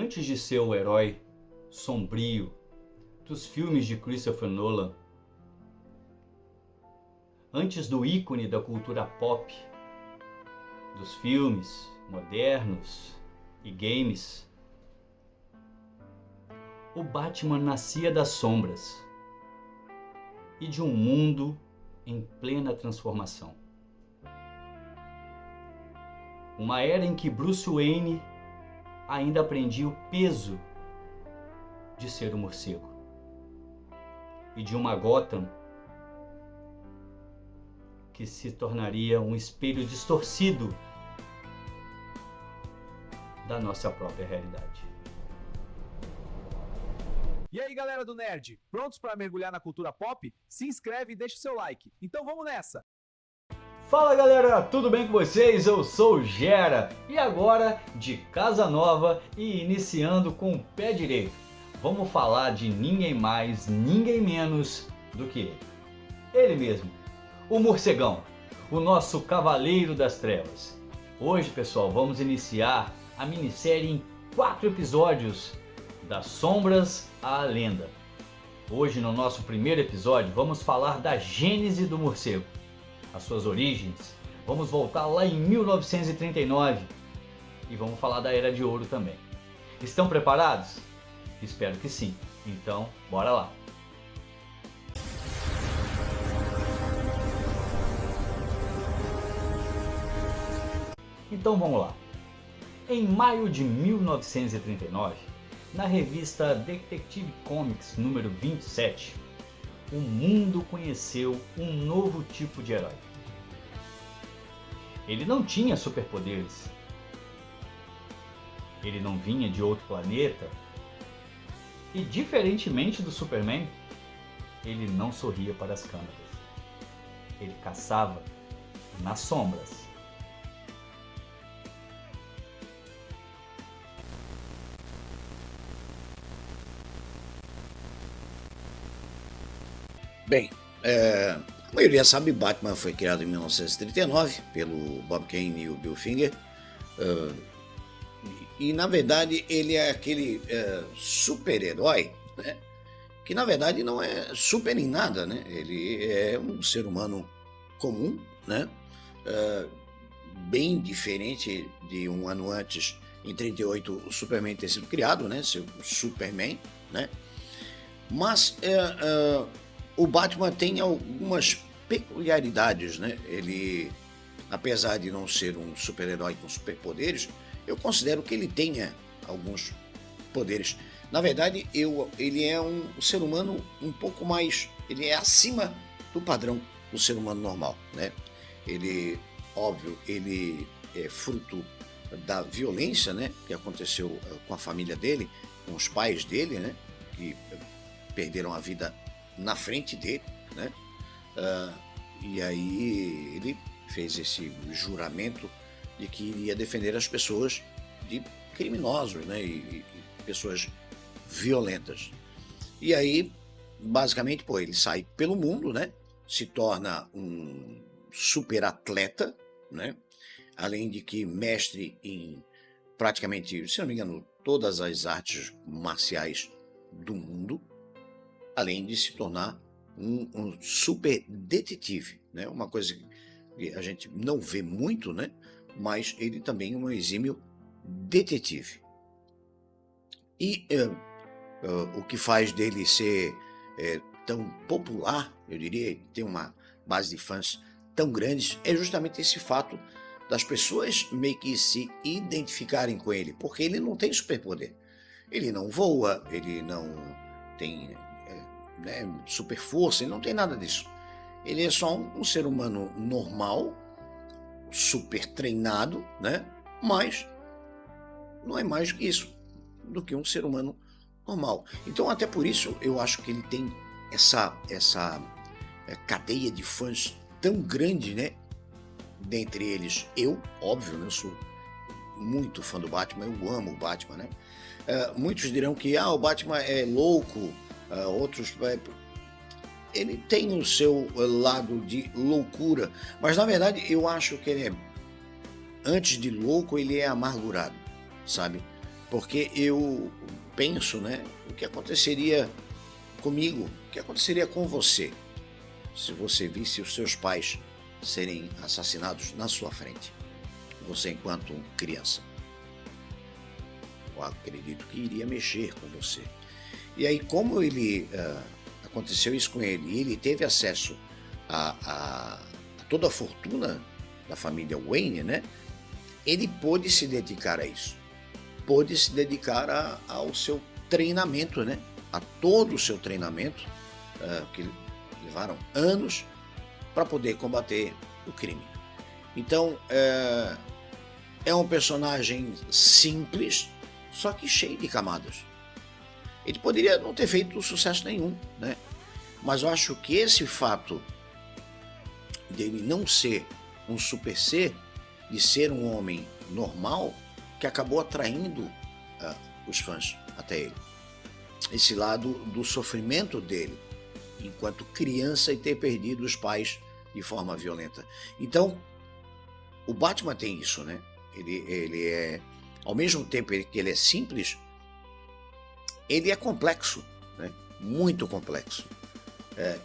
Antes de ser o herói sombrio dos filmes de Christopher Nolan, antes do ícone da cultura pop, dos filmes modernos e games, o Batman nascia das sombras e de um mundo em plena transformação. Uma era em que Bruce Wayne ainda aprendia o peso de ser um morcego e de uma Gotham que se tornaria um espelho distorcido da nossa própria realidade. E aí, galera do Nerd, prontos para mergulhar na cultura pop? Se inscreve e deixa o seu like. Então vamos nessa! Fala galera, tudo bem com vocês? Eu sou o Gera e agora de casa nova e iniciando com o pé direito. Vamos falar de ninguém mais, ninguém menos do que ele mesmo, o Morcegão, o nosso Cavaleiro das Trevas. Hoje, pessoal, vamos iniciar a minissérie em 4 episódios, das sombras à lenda. Hoje, no nosso primeiro episódio, vamos falar da gênese do morcego, as suas origens. Vamos voltar lá em 1939 e vamos falar da Era de Ouro também. Estão preparados? Espero que sim. Então, bora lá! Então vamos lá. Em maio de 1939, na revista Detective Comics número 27, o mundo conheceu um novo tipo de herói. Ele não tinha superpoderes. Ele não vinha de outro planeta. E diferentemente do Superman, ele não sorria para as câmeras. Ele caçava nas sombras. Bem, a maioria sabe, Batman foi criado em 1939 pelo Bob Kane e o Bill Finger. E na verdade ele é aquele super-herói, né, que na verdade não é super em nada, né? Ele é um ser humano comum, né, bem diferente de um ano antes, em 38, o Superman ter sido criado, né, seu Superman, né? Mas o Batman tem algumas peculiaridades, né? Ele, apesar de não ser um super-herói com superpoderes, eu considero que ele tenha alguns poderes. Na verdade, ele é um ser humano um pouco mais... Ele é acima do padrão do ser humano normal, né? Ele, óbvio, ele é fruto da violência, né, que aconteceu com a família dele, com os pais dele, né, que perderam a vida na frente dele, né? E aí ele fez esse juramento de que iria defender as pessoas de criminosos, né? E pessoas violentas. E aí, basicamente, ele sai pelo mundo, né? Se torna um super atleta, né? Além de que mestre em praticamente, se não me engano, todas as artes marciais do mundo, além de se tornar um super detetive, né? Uma coisa que a gente não vê muito, né? Mas ele também é um exímio detetive. E o que faz dele ser tão popular, eu diria, ter uma base de fãs tão grande, é justamente esse fato das pessoas meio que se identificarem com ele, porque ele não tem superpoder. Ele não voa, ele não tem super força, ele não tem nada disso. Ele é só um ser humano normal, super treinado, né? Mas não é mais do que isso, do que um ser humano normal. Então, até por isso, eu acho que ele tem essa cadeia de fãs tão grande, né? Dentre eles, eu, óbvio, né? Eu sou muito fã do Batman, eu amo o Batman, né? Muitos dirão que o Batman é louco, outros... ele tem o seu lado de loucura, mas na verdade eu acho que ele é, antes de louco, ele é amargurado, sabe? porque eu penso, né, o que aconteceria comigo, o que aconteceria com você, se você visse os seus pais serem assassinados na sua frente, você enquanto criança. Eu acredito que iria mexer com você. E aí, como aconteceu isso com ele, e ele teve acesso a toda a fortuna da família Wayne, né? Ele pôde se dedicar a isso, pôde se dedicar ao seu treinamento, né? A todo o seu treinamento, que levaram anos para poder combater o crime. Então, é um personagem simples, só que cheio de camadas. Ele poderia não ter feito sucesso nenhum, né? Mas eu acho que esse fato dele não ser um super ser, de ser um homem normal, que acabou atraindo os fãs até ele. Esse lado do sofrimento dele, enquanto criança, e ter perdido os pais de forma violenta. Então, o Batman tem isso, né? Ele é, ao mesmo tempo que ele é simples, ele é complexo, né? Muito complexo.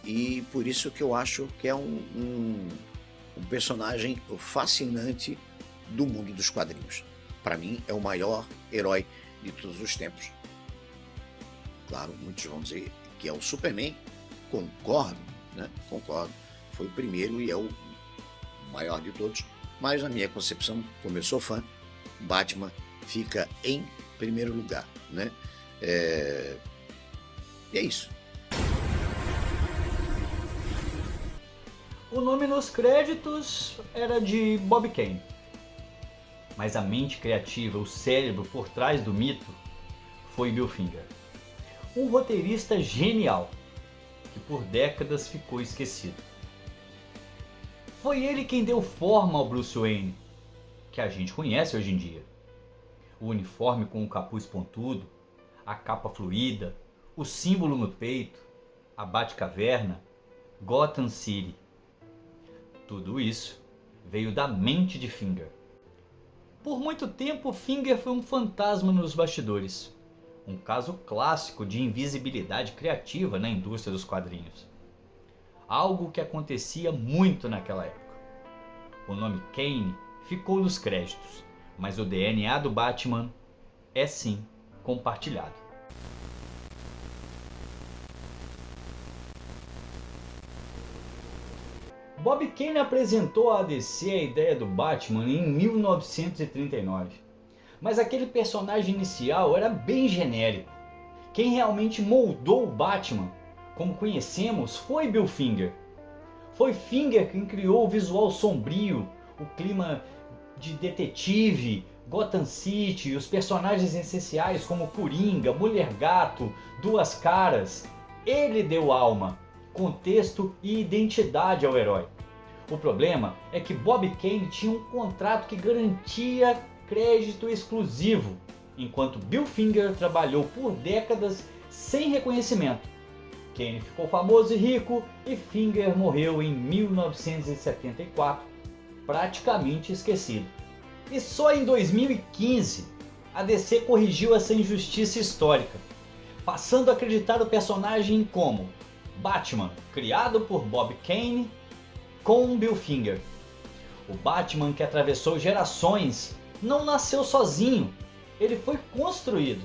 E por isso que eu acho que é um personagem fascinante do mundo dos quadrinhos. Para mim, é o maior herói de todos os tempos. Claro, muitos vão dizer que é o Superman. Concordo, né? Concordo. Foi o primeiro e é o maior de todos. Mas na minha concepção, como eu sou fã, Batman fica em primeiro lugar, né? E é isso. O nome nos créditos era de Bob Kane, mas a mente criativa, o cérebro por trás do mito, foi Bill Finger. Um roteirista genial, que por décadas ficou esquecido. Foi ele quem deu forma ao Bruce Wayne, que a gente conhece hoje em dia. O uniforme com o capuz pontudo, a capa fluida, o símbolo no peito, a Batcaverna, Gotham City. Tudo isso veio da mente de Finger. Por muito tempo, Finger foi um fantasma nos bastidores. Um caso clássico de invisibilidade criativa na indústria dos quadrinhos. Algo que acontecia muito naquela época. O nome Kane ficou nos créditos, mas o DNA do Batman é sim compartilhado. Bob Kane apresentou à DC a ideia do Batman em 1939, mas aquele personagem inicial era bem genérico. Quem realmente moldou o Batman, como conhecemos, foi Bill Finger. Foi Finger quem criou o visual sombrio, o clima de detetive, Gotham City, os personagens essenciais como Coringa, Mulher Gato, Duas Caras. Ele deu alma, contexto e identidade ao herói. O problema é que Bob Kane tinha um contrato que garantia crédito exclusivo, enquanto Bill Finger trabalhou por décadas sem reconhecimento. Kane ficou famoso e rico e Finger morreu em 1974, praticamente esquecido. E só em 2015 a DC corrigiu essa injustiça histórica, passando a acreditar o personagem como Batman, criado por Bob Kane, com Bill Finger. O Batman que atravessou gerações não nasceu sozinho, ele foi construído.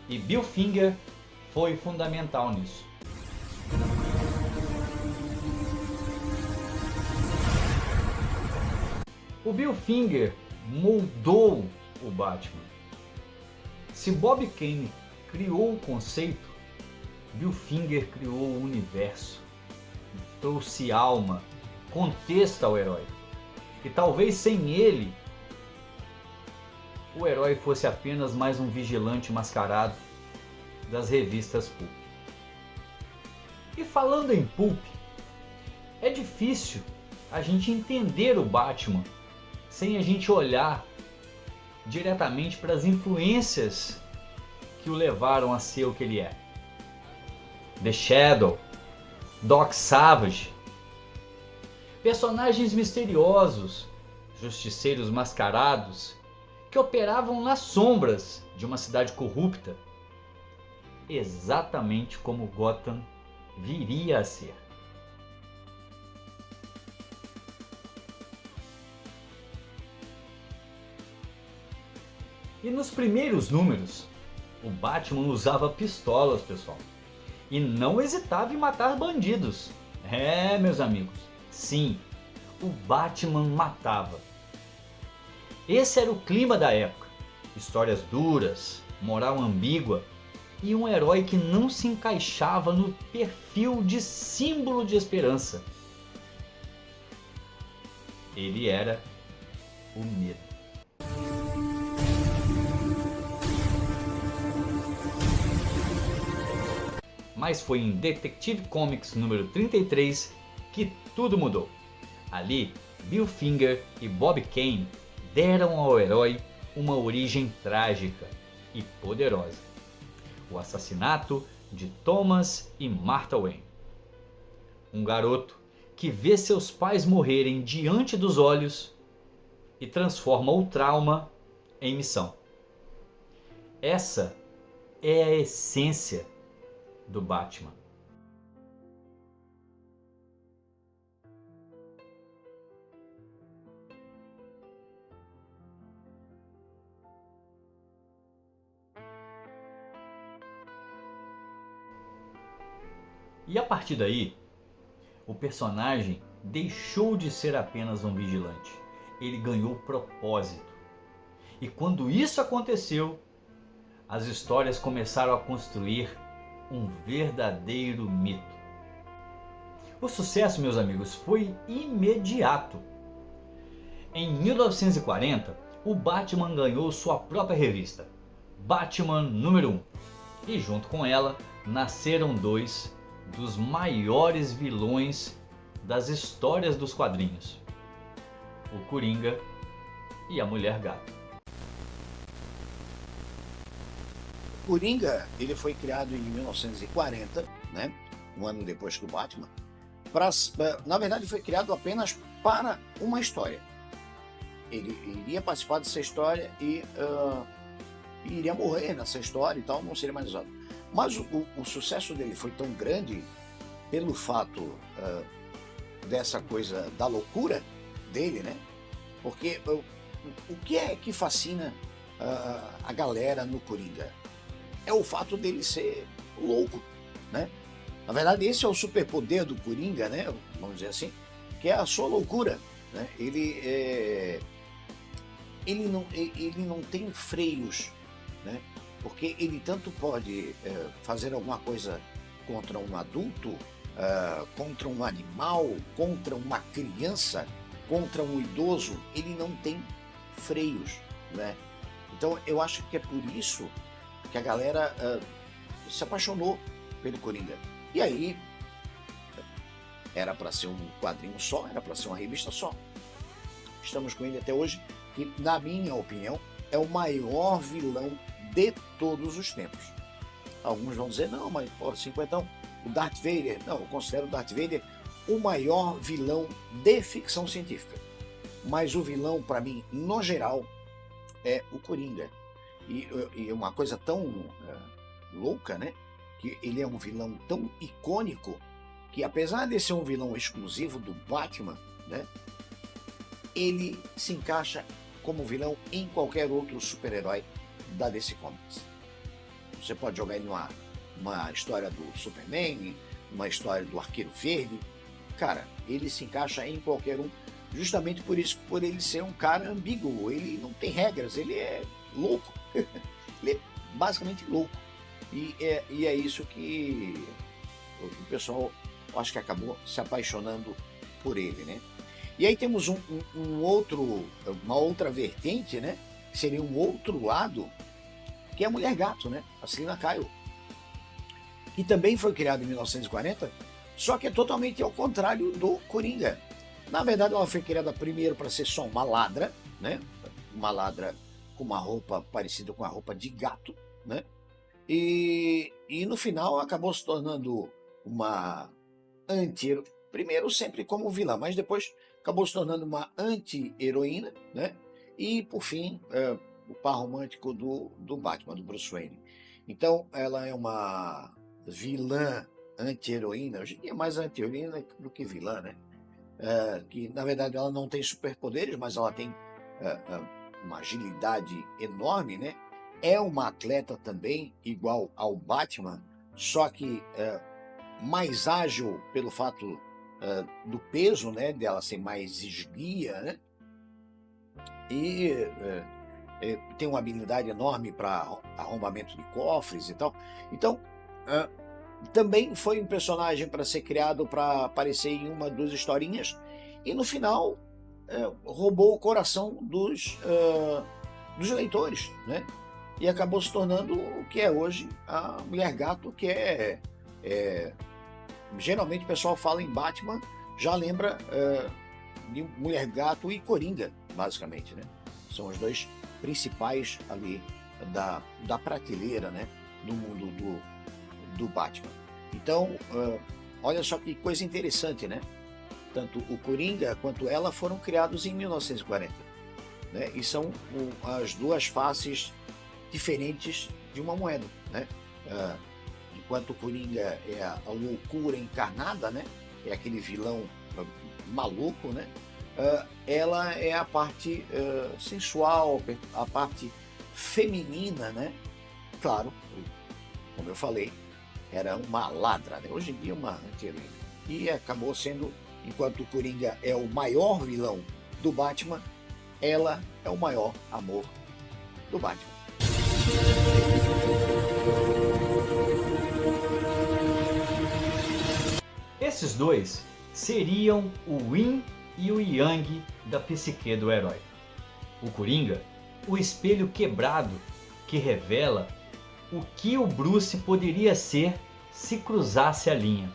E Bill Finger foi fundamental nisso. O Bill Finger moldou o Batman. Se Bob Kane criou o conceito, Bill Finger criou o universo. Trouxe alma, contexto ao herói. E talvez sem ele, o herói fosse apenas mais um vigilante mascarado das revistas Pulp. E falando em Pulp, é difícil a gente entender o Batman sem a gente olhar diretamente para as influências que o levaram a ser o que ele é. The Shadow, Doc Savage, personagens misteriosos, justiceiros mascarados que operavam nas sombras de uma cidade corrupta, exatamente como Gotham viria a ser. E nos primeiros números, o Batman usava pistolas, pessoal, e não hesitava em matar bandidos. É, meus amigos, sim, o Batman matava. Esse era o clima da época. Histórias duras, moral ambígua e um herói que não se encaixava no perfil de símbolo de esperança. Ele era o medo. Mas foi em Detective Comics número 33 que tudo mudou. Ali, Bill Finger e Bob Kane deram ao herói uma origem trágica e poderosa: o assassinato de Thomas e Martha Wayne. Um garoto que vê seus pais morrerem diante dos olhos e transforma o trauma em missão. Essa é a essência do Batman. E a partir daí, o personagem deixou de ser apenas um vigilante. Ele ganhou propósito. E quando isso aconteceu, as histórias começaram a construir um verdadeiro mito. O sucesso, meus amigos, foi imediato. Em 1940, o Batman ganhou sua própria revista, Batman número 1. E junto com ela, nasceram dois dos maiores vilões das histórias dos quadrinhos: o Coringa e a Mulher Gato. Coringa, ele foi criado em 1940, né? Um ano depois que o Batman. Na verdade, foi criado apenas para uma história. Ele iria participar dessa história e iria morrer nessa história e tal, não seria mais usado. Mas o sucesso dele foi tão grande pelo fato dessa coisa da loucura dele, né? Porque o que é que fascina a galera no Coringa? É o fato dele ser louco, né? Na verdade, esse é o superpoder do Coringa, né? Vamos dizer assim, que é a sua loucura, né? Ele não tem freios, né? Porque ele tanto pode fazer alguma coisa contra um adulto, contra um animal, contra uma criança, contra um idoso. Ele não tem freios, né? Então eu acho que é por isso que a galera se apaixonou pelo Coringa. E aí, era para ser um quadrinho só, era para ser uma revista só. Estamos com ele até hoje, que, na minha opinião, é o maior vilão de todos os tempos. Alguns vão dizer, não, mas pô, cinquentão, o Darth Vader. Não, eu considero o Darth Vader o maior vilão de ficção científica. Mas o vilão, para mim, no geral, é o Coringa. E uma coisa tão louca, né? Que ele é um vilão tão icônico que, apesar de ser um vilão exclusivo do Batman, né? Ele se encaixa como vilão em qualquer outro super-herói da DC Comics. Você pode jogar ele numa história do Superman, uma história do Arqueiro Verde. Cara, ele se encaixa em qualquer um, justamente por isso, por ele ser um cara ambíguo. Ele não tem regras, ele é louco. Ele é basicamente louco. E é isso que o pessoal, acho que acabou se apaixonando por ele, né? E aí temos uma outra vertente, né? Que seria um outro lado, que é a Mulher Gato, né? A Selina Kyle, que também foi criada em 1940, só que é totalmente ao contrário do Coringa. Na verdade, ela foi criada primeiro para ser só uma ladra, né? Uma ladra com uma roupa parecida com a roupa de gato, né? E no final acabou se tornando uma anti-heroína, primeiro sempre como vilã, mas depois acabou se tornando uma anti-heroína, né? E por fim o par romântico do Batman, do Bruce Wayne. Então, ela é uma vilã anti-heroína, hoje em dia é mais anti-heroína do que vilã, né? Que, na verdade, ela não tem superpoderes, mas ela tem uma agilidade enorme, né? É uma atleta também, igual ao Batman, só que mais ágil pelo fato do peso, né? Dela ser mais esguia, né? E tem uma habilidade enorme para arrombamento de cofres e tal. Então, também foi um personagem para ser criado para aparecer em uma das historinhas e no final roubou o coração dos leitores, né? E acabou se tornando o que é hoje a Mulher Gato, que geralmente o pessoal fala em Batman, já lembra de Mulher Gato e Coringa, basicamente, né? São os dois principais ali da prateleira, né? Do mundo do Batman. Então, olha só que coisa interessante, né? Tanto o Coringa quanto ela foram criados em 1940, né? E são as duas faces diferentes de uma moeda, né? Enquanto o Coringa é a loucura encarnada, né? É aquele vilão maluco, né? Ela é a parte sensual, a parte feminina, né? Claro, como eu falei, era uma ladra, né? Hoje em dia é uma anti-heroína. E acabou sendo, enquanto o Coringa é o maior vilão do Batman, ela é o maior amor do Batman. Esses dois seriam o Yin e o Yang da psique do herói. O Coringa, o espelho quebrado que revela o que o Bruce poderia ser se cruzasse a linha.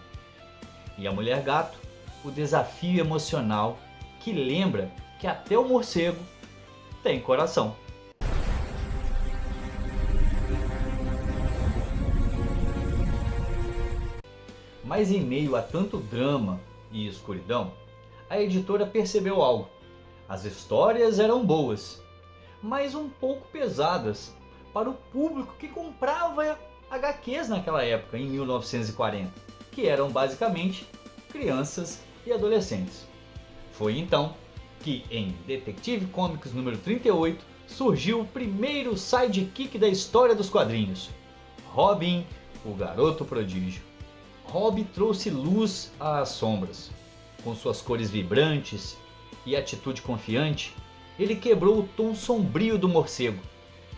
E a Mulher Gato, o desafio emocional que lembra que até o morcego tem coração. Mas em meio a tanto drama e escuridão, a editora percebeu algo. As histórias eram boas, mas um pouco pesadas para o público que comprava HQs naquela época, em 1940, que eram basicamente crianças e adolescentes. Foi então que em Detective Comics número 38 surgiu o primeiro sidekick da história dos quadrinhos, Robin, o Garoto Prodígio. Robin trouxe luz às sombras. Com suas cores vibrantes e atitude confiante, ele quebrou o tom sombrio do morcego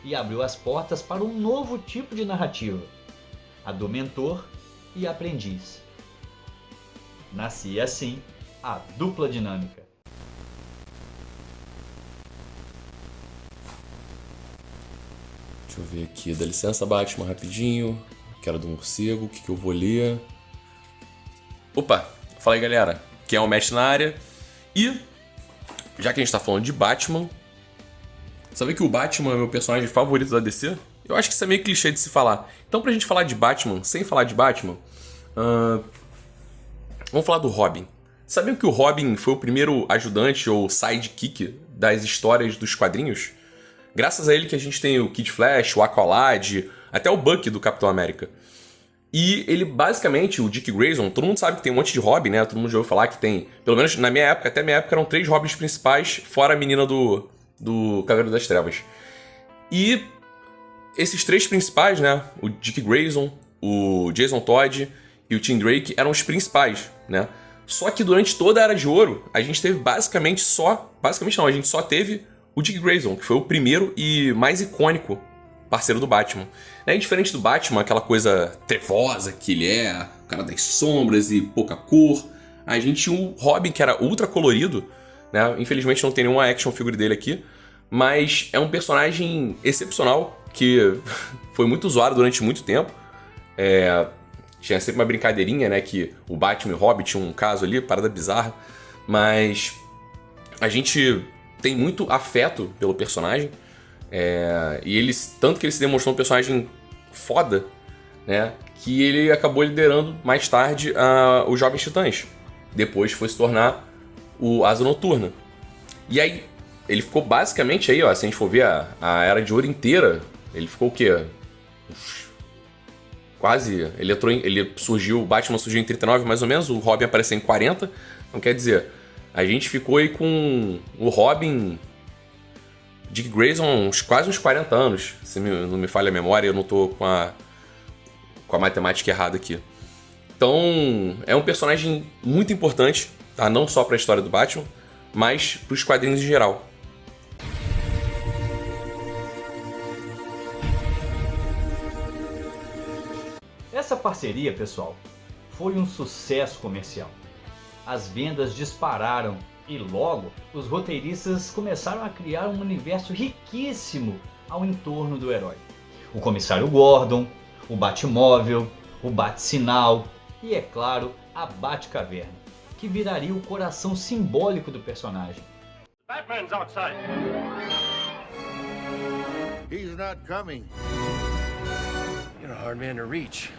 e abriu as portas para um novo tipo de narrativa, a do mentor e aprendiz. Nascia assim a dupla dinâmica. Deixa eu ver aqui, dá licença Batman rapidinho, quero do morcego, o que eu vou ler? Opa, fala aí galera, quem é o mestre na área? E, já que a gente tá falando de Batman, sabe que o Batman é meu personagem favorito da DC? Eu acho que isso é meio clichê de se falar. Então pra gente falar de Batman, sem falar de Batman, vamos falar do Robin. Sabiam que o Robin foi o primeiro ajudante ou sidekick das histórias dos quadrinhos? Graças a ele que a gente tem o Kid Flash, o Aqualad, até o Bucky do Capitão América. E ele basicamente, o Dick Grayson, todo mundo sabe que tem um monte de Robin, né? Todo mundo já ouviu falar que tem, pelo menos na minha época, até minha época eram 3 Robins principais, fora a menina do Cavaleiro das Trevas. E esses 3 principais, né? O Dick Grayson, o Jason Todd e o Tim Drake eram os principais, né? Só que durante toda a Era de Ouro, a gente teve a gente só teve o Dick Grayson, que foi o primeiro e mais icônico parceiro do Batman. Né? Diferente do Batman, aquela coisa trevosa que ele é, o cara das sombras e pouca cor, a gente tinha um Robin que era ultra colorido, né? Infelizmente não tem nenhuma action figure dele aqui, mas é um personagem excepcional que foi muito usado durante muito tempo. Tinha sempre uma brincadeirinha, né, que o Batman e o Robin tinham um caso ali, parada bizarra, mas a gente tem muito afeto pelo personagem, e tanto que ele se demonstrou um personagem foda, né, que ele acabou liderando mais tarde os Jovens Titãs. Depois foi se tornar o Asa Noturna. E aí, ele ficou basicamente aí, ó, se a gente for ver a Era de Ouro inteira, ele ficou o quê? Quase, o Batman surgiu em 39 mais ou menos, o Robin apareceu em 40, então quer dizer, a gente ficou aí com o Robin, Dick Grayson, quase uns 40 anos, se não me falha a memória, eu não tô com a matemática errada aqui. Então, é um personagem muito importante, tá? Não só para a história do Batman, mas para os quadrinhos em geral. Essa parceria, pessoal, foi um sucesso comercial. As vendas dispararam e logo os roteiristas começaram a criar um universo riquíssimo ao entorno do herói. O Comissário Gordon, o Batmóvel, o Bat-Sinal e, é claro, a Batcaverna, que viraria o coração simbólico do personagem. Batman's outside. He's not coming. You're a hard man to reach.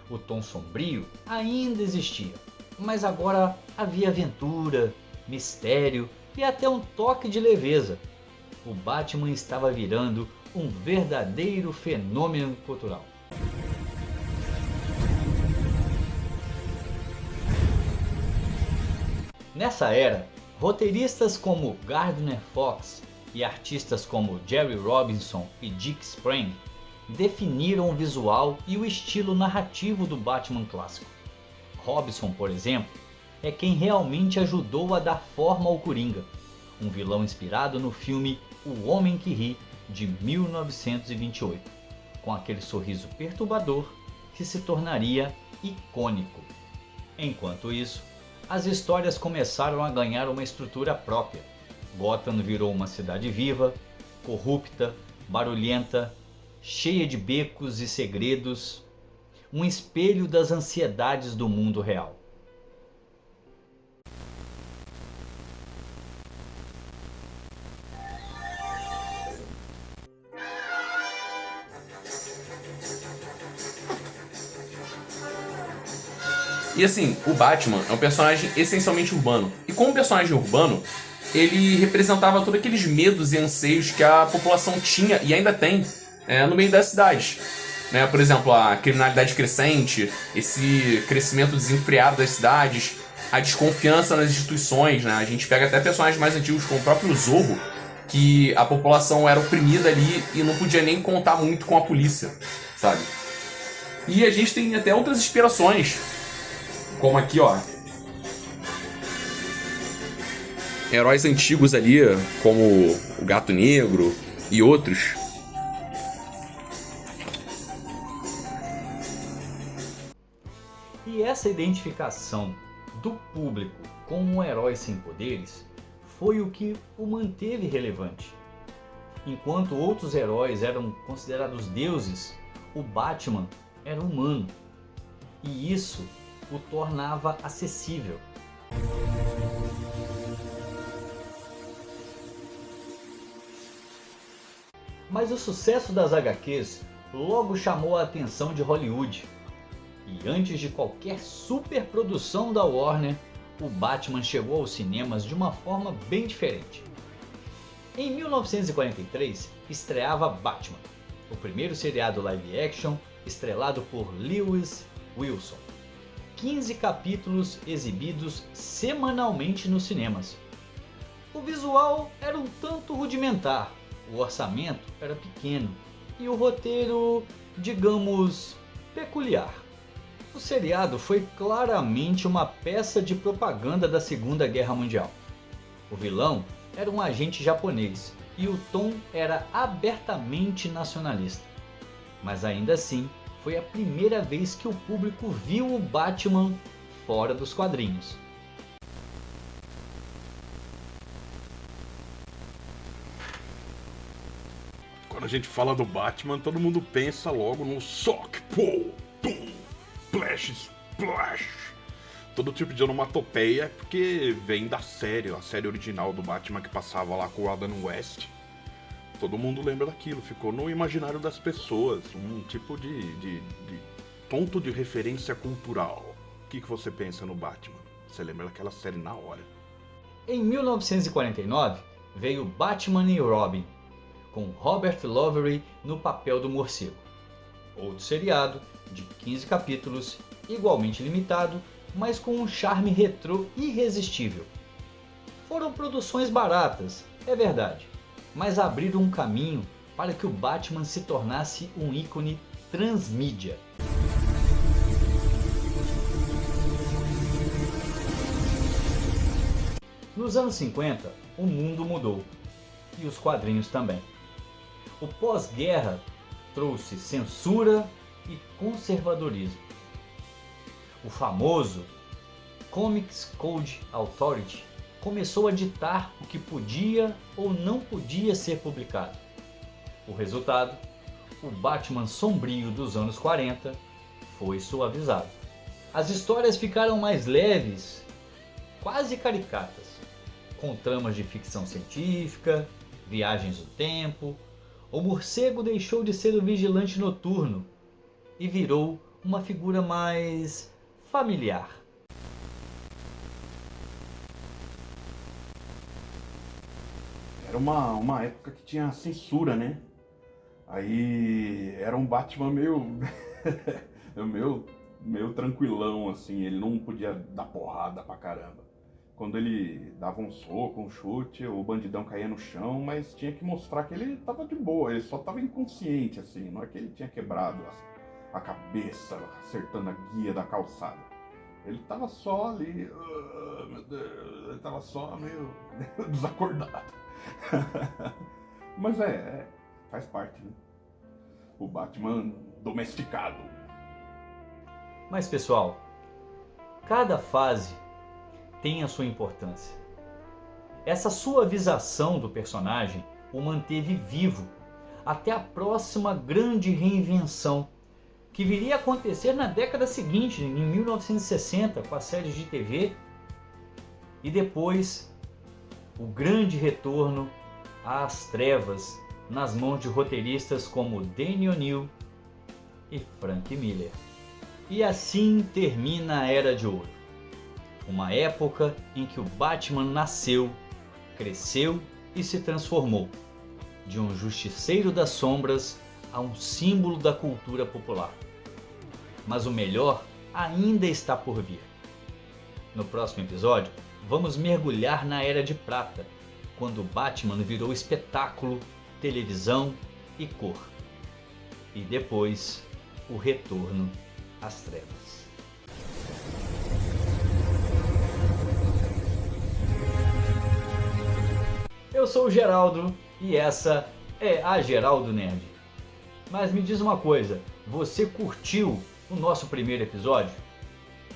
O tom sombrio ainda existia, mas agora havia aventura, mistério e até um toque de leveza. O Batman estava virando um verdadeiro fenômeno cultural. Nessa era, roteiristas como Gardner Fox e artistas como Jerry Robinson e Dick Sprang definiram o visual e o estilo narrativo do Batman clássico. Robinson, por exemplo, é quem realmente ajudou a dar forma ao Coringa, um vilão inspirado no filme O Homem que Ri, de 1928, com aquele sorriso perturbador que se tornaria icônico. Enquanto isso, as histórias começaram a ganhar uma estrutura própria. Gotham virou uma cidade viva, corrupta, barulhenta, cheia de becos e segredos, um espelho das ansiedades do mundo real. E assim, o Batman é um personagem essencialmente urbano. E como personagem urbano, ele representava todos aqueles medos e anseios que a população tinha e ainda tem no meio das cidades. Né? Por exemplo, a criminalidade crescente, esse crescimento desenfreado das cidades, a desconfiança nas instituições. Né? A gente pega até personagens mais antigos como o próprio Zorro, que a população era oprimida ali e não podia nem contar muito com a polícia, sabe? E a gente tem até outras inspirações, como aqui, ó. Heróis antigos ali, como o Gato Negro e outros. E essa identificação do público com um herói sem poderes foi o que o manteve relevante. Enquanto outros heróis eram considerados deuses, o Batman era humano. E isso o tornava acessível. Mas o sucesso das HQs logo chamou a atenção de Hollywood. E antes de qualquer superprodução da Warner, o Batman chegou aos cinemas de uma forma bem diferente. Em 1943, estreava Batman, o primeiro seriado live action estrelado por Lewis Wilson. 15 capítulos exibidos semanalmente nos cinemas. O visual era um tanto rudimentar, o orçamento era pequeno e o roteiro, digamos, peculiar. O seriado foi claramente uma peça de propaganda da Segunda Guerra Mundial. O vilão era um agente japonês e o tom era abertamente nacionalista. Mas ainda assim, foi a primeira vez que o público viu o Batman fora dos quadrinhos. Quando Quando a gente fala do Batman, todo mundo pensa logo no sock, pô, pum, splash, splash. Todo tipo de onomatopeia, porque vem da série, a série original do Batman que passava lá com o Adam West. Todo mundo lembra daquilo, ficou no imaginário das pessoas, um tipo de ponto de referência cultural. O que você pensa no Batman? Você lembra daquela série na hora. Em 1949, veio Batman e Robin, com Robert Lowery no papel do morcego. Outro seriado de 15 capítulos, igualmente limitado, mas com um charme retrô irresistível. Foram produções baratas, é verdade, mas abriram um caminho para que o Batman se tornasse um ícone transmídia. Nos anos 50, o mundo mudou, e os quadrinhos também. O pós-guerra trouxe censura e conservadorismo. O famoso Comics Code Authority começou a ditar o que podia ou não podia ser publicado. O resultado, o Batman sombrio dos anos 40 foi suavizado. As histórias ficaram mais leves, quase caricatas, com tramas de ficção científica, viagens no tempo. O morcego deixou de ser o vigilante noturno e virou uma figura mais familiar. Era uma época que tinha censura, né? Aí era um Batman meio meio tranquilão, assim. Ele não podia dar porrada pra caramba. Quando ele dava um soco, um chute, o bandidão caía no chão, mas tinha que mostrar que ele tava de boa, ele só tava inconsciente, assim. Não é que ele tinha quebrado a cabeça, acertando a guia da calçada. Ele tava só ali, meu Deus, ele tava só meio desacordado. Mas faz parte, né? O Batman domesticado. Mas pessoal, cada fase tem a sua importância. Essa suavização do personagem o manteve vivo até a próxima grande reinvenção, que viria a acontecer na década seguinte, em 1960, com as séries de TV, e depois o grande retorno às trevas nas mãos de roteiristas como Denny O'Neil e Frank Miller. E assim termina a Era de Ouro, uma época em que o Batman nasceu, cresceu e se transformou, de um justiceiro das sombras a um símbolo da cultura popular. Mas o melhor ainda está por vir. No próximo episódio, vamos mergulhar na Era de Prata, quando o Batman virou espetáculo, televisão e cor. E depois, o retorno às trevas. Eu sou o Geraldo e essa é a Geraldo Nerd. Mas me diz uma coisa, você curtiu o nosso primeiro episódio?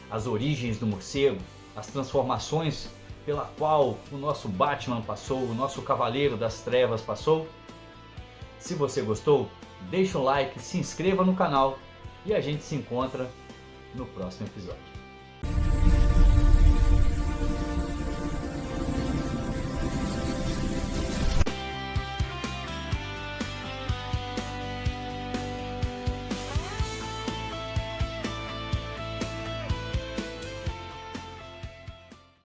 As origens do morcego, as transformações pela qual o nosso Batman passou, o nosso Cavaleiro das Trevas passou? Se você gostou, deixa um like, se inscreva no canal e a gente se encontra no próximo episódio.